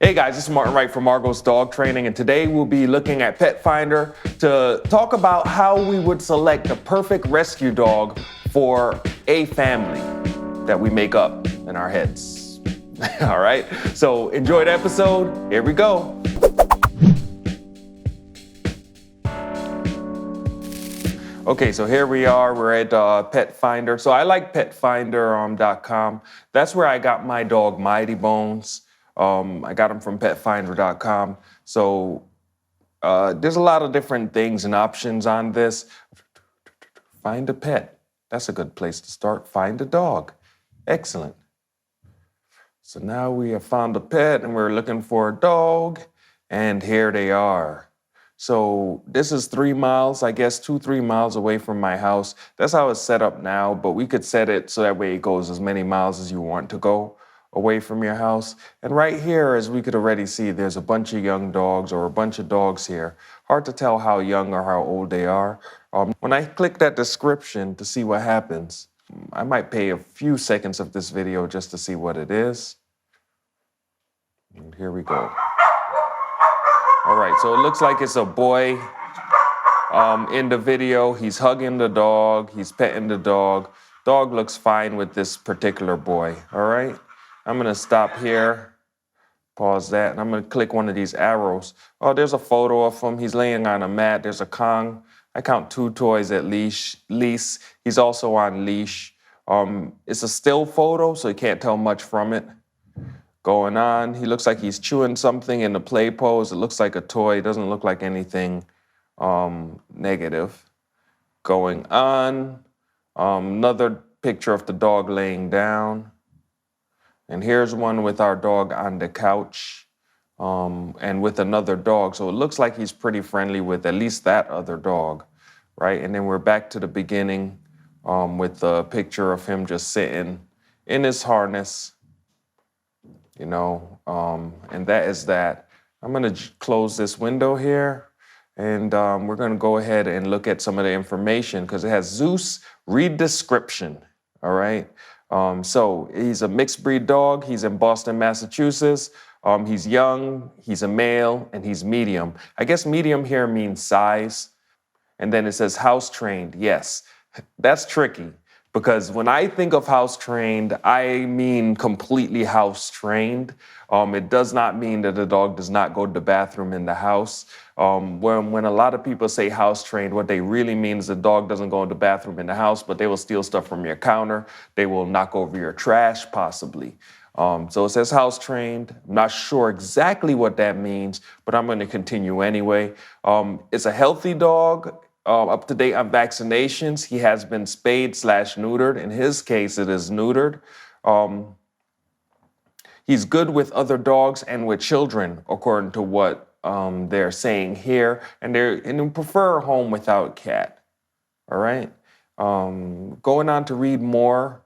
Hey guys, this is Martin Wright from Margot's Dog Training, and today we'll be looking at Petfinder to talk about how we would select the perfect rescue dog for a family that we make up in our heads. All right, so enjoy the episode. Here we go. Okay, so here we are. We're at Petfinder. So I like Petfinder.com. That's where I got my dog, Mighty Bones. I got him from Petfinder.com. So there's a lot of different things and options on this. Find a pet. That's a good place to start. Find a dog. Excellent. So now we have found a pet and we're looking for a dog, and here they are. So this is 3 miles, I guess 2-3 miles away from my house. That's how it's set up now, but we could set it so that way it goes as many miles as you want to go away from your house. And right here, as we could already see, there's a bunch of young dogs or a bunch of dogs here. Hard to tell how young or how old they are. When I click that description to see what happens, I might pay a few seconds of this video just to see what it is. And here we go. All right, so it looks like it's a boy in the video. He's hugging the dog, he's petting the dog. Dog looks fine with this particular boy, all right? I'm gonna stop here, pause that, and I'm gonna click one of these arrows. Oh, there's a photo of him. He's laying on a mat. There's a Kong. I count 2 toys at least. He's also on leash. It's a still photo, so you can't tell much from it. Going on, he looks like he's chewing something in the play pose. It looks like a toy. It doesn't look like anything negative. Going on, another picture of the dog laying down. And here's one with our dog on the couch and with another dog. So it looks like he's pretty friendly with at least that other dog, right? And then we're back to the beginning with a picture of him just sitting in his harness, you know, and that is that. I'm gonna close this window here, and we're gonna go ahead and look at some of the information because it has Zeus, read description, all right? So he's a mixed breed dog. He's in Boston, Massachusetts. He's young, he's a male, and he's medium. I guess medium here means size. And then it says house trained. Yes, that's tricky because when I think of house trained, I mean completely house trained. It does not mean that the dog does not go to the bathroom in the house. When a lot of people say house trained, what they really mean is the dog doesn't go to the bathroom in the house, but they will steal stuff from your counter. They will knock over your trash, possibly. So it says house trained. I'm not sure exactly what that means, but I'm going to continue anyway. It's a healthy dog. Up to date on vaccinations. He has been spayed/neutered. In his case, it is neutered. He's good with other dogs and with children, according to what they're saying here. And they prefer a home without cat. All right. Going on to read more.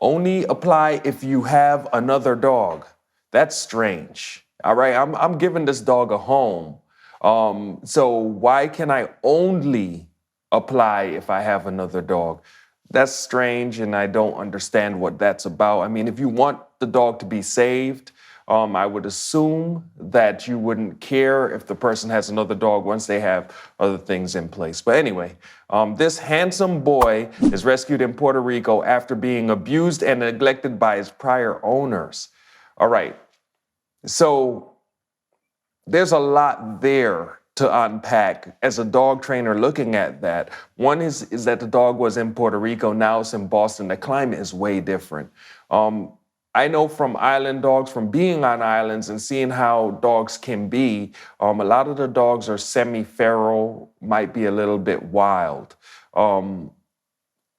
Only apply if you have another dog. That's strange. All right. I'm giving this dog a home. So why can I only apply if I have another dog? That's strange, and I don't understand what that's about. I mean, if you want the dog to be saved, I would assume that you wouldn't care if the person has another dog once they have other things in place. But anyway, this handsome boy is rescued in Puerto Rico after being abused and neglected by his prior owners. All right, so there's a lot there to unpack as a dog trainer looking at that. One is that the dog was in Puerto Rico, now it's in Boston. The climate is way different. I know from island dogs, from being on islands and seeing how dogs can be, a lot of the dogs are semi-feral, might be a little bit wild.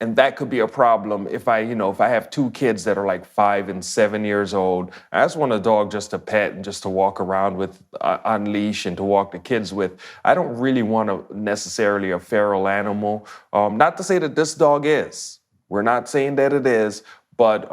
And that could be a problem if I have 2 kids that are like 5 and 7 years old. I just want a dog just to pet and just to walk around with on leash and to walk the kids with. I don't really want necessarily a feral animal. Not to say that this dog is. We're not saying that it is, but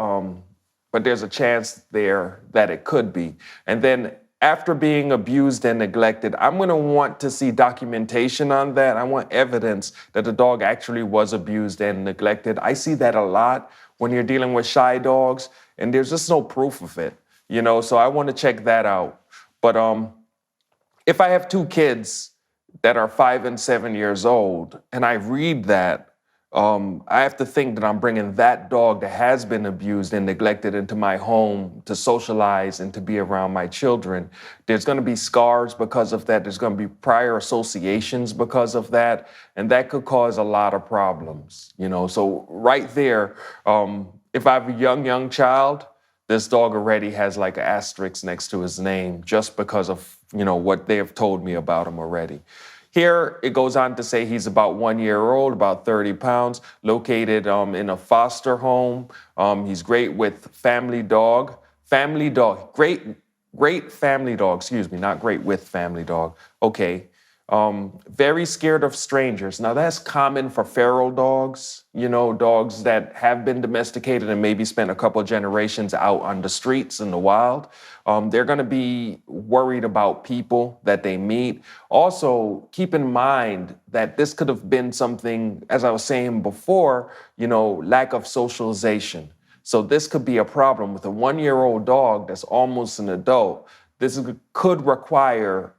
there's a chance there that it could be. And then after being abused and neglected, I'm going to want to see documentation on that. I want evidence that the dog actually was abused and neglected. I see that a lot when you're dealing with shy dogs, and there's just no proof of it. So I want to check that out. But if I have two kids that are 5 and 7 years old, and I read that, I have to think that I'm bringing that dog that has been abused and neglected into my home to socialize and to be around my children. There's going to be scars because of that. There's going to be prior associations because of that, and that could cause a lot of problems. So right there, if I have a young child, this dog already has like an asterisk next to his name just because of what they have told me about him already. Here, it goes on to say he's about 1 year old, about 30 pounds, located in a foster home. He's great with family dog, great family dog, excuse me, not great with family dog. Okay. Very scared of strangers. Now, that's common for feral dogs, dogs that have been domesticated and maybe spent a couple generations out on the streets in the wild. They're going to be worried about people that they meet. Also, keep in mind that this could have been something, as I was saying before, lack of socialization. So this could be a problem with a 1-year-old dog that's almost an adult. This could require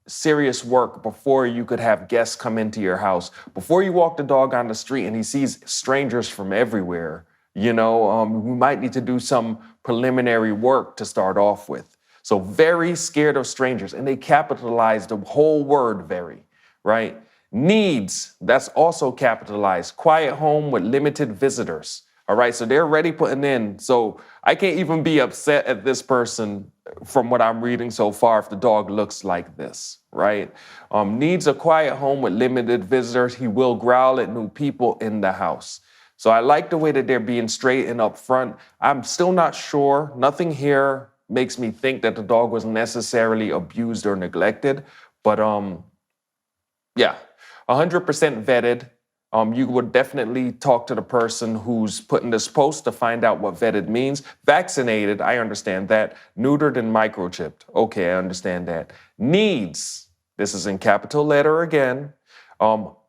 serious work before you could have guests come into your house. Before you walk the dog on the street and he sees strangers from everywhere, we might need to do some preliminary work to start off with. So very scared of strangers, and they capitalize the whole word very, right? Needs, that's also capitalized. Quiet home with limited visitors. All right, so they're already putting in. So I can't even be upset at this person from what I'm reading so far if the dog looks like this, right? Needs a quiet home with limited visitors. He will growl at new people in the house. So I like the way that they're being straight and upfront. I'm still not sure. Nothing here makes me think that the dog was necessarily abused or neglected. But yeah, 100% vetted. You would definitely talk to the person who's putting this post to find out what vetted means. Vaccinated, I understand that. Neutered and microchipped. Okay, I understand that. Needs, this is in capital letter again,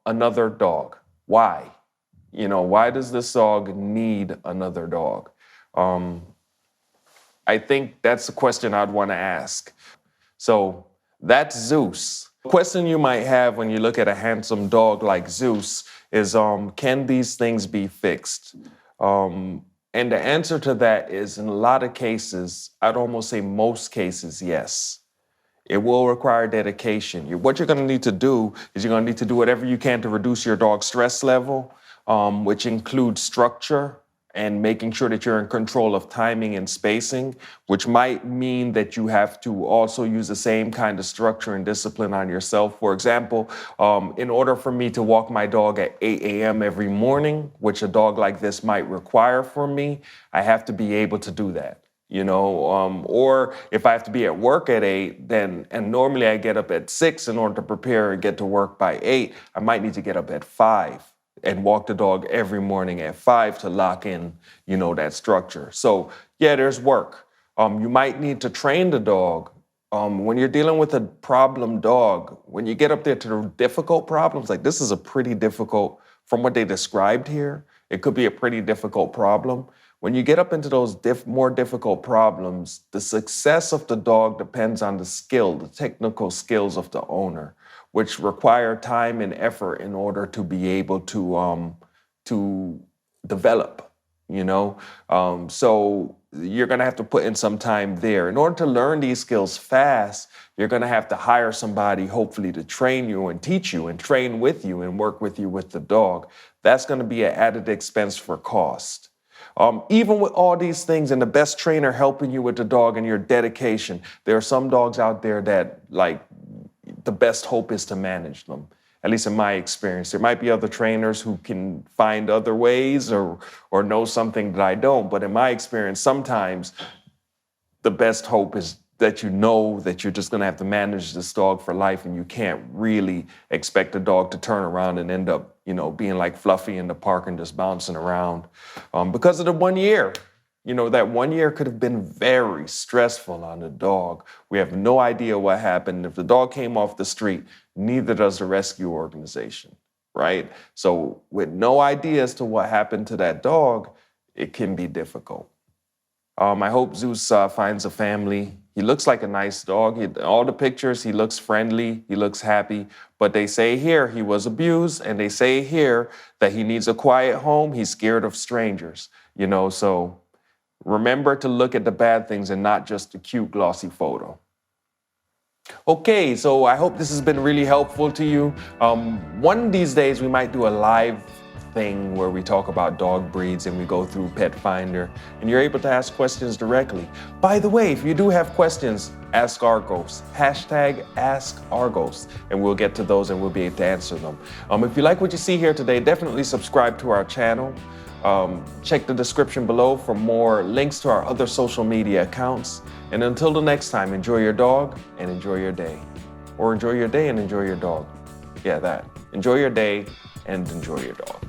another dog. Why? Why does this dog need another dog? I think that's a question I'd want to ask. So that's Zeus. The question you might have when you look at a handsome dog like Zeus is, can these things be fixed? And the answer to that is, in a lot of cases, I'd almost say most cases, yes. It will require dedication. What you're going to need to do is you're going to need to do whatever you can to reduce your dog's stress level, which includes structure and making sure that you're in control of timing and spacing, which might mean that you have to also use the same kind of structure and discipline on yourself. For example, in order for me to walk my dog at 8 a.m. every morning, which a dog like this might require from me, I have to be able to do that. Or if I have to be at work at 8, and normally I get up at 6 in order to prepare and get to work by 8, I might need to get up at 5 and walk the dog every morning at 5 to lock in, that structure. So yeah, there's work. You might need to train the dog. When you're dealing with a problem dog, when you get up there to the difficult problems, like this is a pretty difficult, from what they described here, it could be a pretty difficult problem. When you get up into those more difficult problems, the success of the dog depends on the technical skills of the owner, which require time and effort in order to be able to develop, So you're going to have to put in some time there. In order to learn these skills fast, you're going to have to hire somebody, hopefully, to train you and teach you and train with you and work with you with the dog. That's going to be an added expense for cost. Even with all these things and the best trainer helping you with the dog and your dedication, there are some dogs out there that, the best hope is to manage them, at least in my experience. There might be other trainers who can find other ways or know something that I don't, but in my experience, sometimes the best hope is that that you're just going to have to manage this dog for life, and you can't really expect the dog to turn around and end up, being like Fluffy in the park and just bouncing around because of the 1 year. That 1 year could have been very stressful on the dog. We have no idea what happened. If the dog came off the street, neither does the rescue organization, right? So with no idea as to what happened to that dog, it can be difficult. I hope Zeus finds a family. He looks like a nice dog. All the pictures, he looks friendly, he looks happy. But they say here he was abused, and they say here that he needs a quiet home. He's scared of strangers, so remember to look at the bad things and not just the cute, glossy photo. Okay, so I hope this has been really helpful to you. One of these days we might do a live thing where we talk about dog breeds and we go through Petfinder and you're able to ask questions directly. By the way, if you do have questions, ask Argos, #AskArgos, and we'll get to those and we'll be able to answer them. If you like what you see here today, definitely subscribe to our channel. Check the description below for more links to our other social media accounts. And until the next time, enjoy your dog and enjoy your day. Or enjoy your day and enjoy your dog. Yeah, that. Enjoy your day and enjoy your dog.